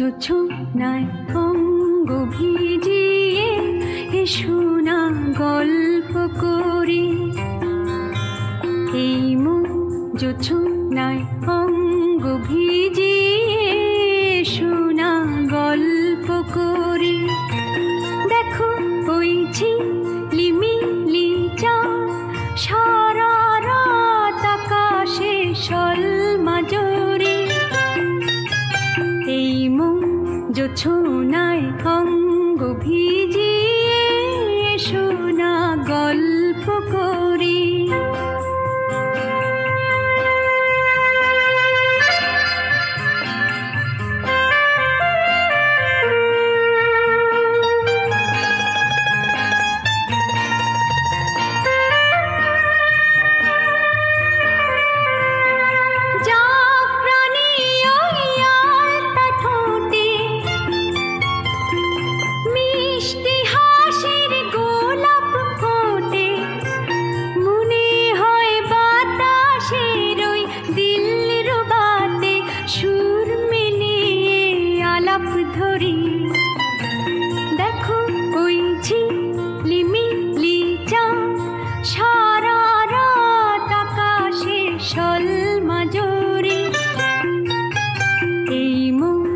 জোছনায় অঙ্গ ভিজিয়ে এসো না গল্প করি। এই মন জোছনায় অঙ্গ ভিজিয়ে এসো না গল্প করি। দেখো ওই ঝিলিমিলি চাঁদ সারা রাত আকাশে সলমাজরি। এই মন জোছনায় অঙ্গ ভিজিয়ে এসো না গল্প করি। দেখো ওই ঝিলিমিলি চাঁদ সারা রাত আকাশে সলমাজরি। এই মন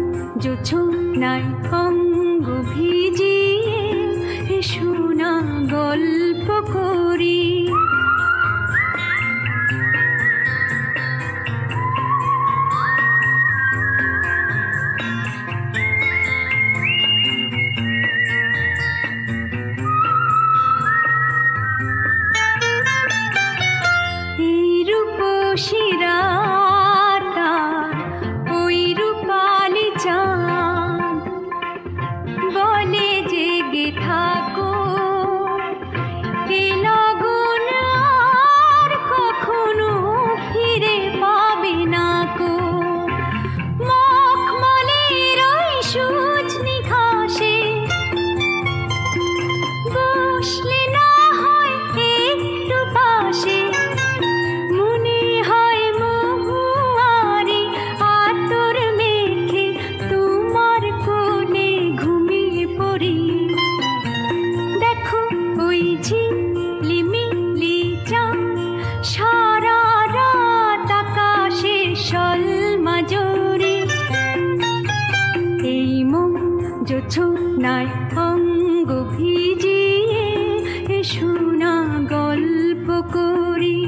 জোছনায় অঙ্গ ভিজিয়ে এসো না গল্প করি। শিরাতার ওই রূপালি চাঁদ বলে জেগে থাকো, এ লগন আর কখনো ফিরে পাবে না কো। মখমলের ওই সূচনি ঘাসে বসলে না হয় একটু পাশে, ঝিলিমিলি চাঁদ সারা রাত আকাশে সলমাজরি। এই মন জোছনায় অঙ্গ ভিজিয়ে এসো না গল্প করি।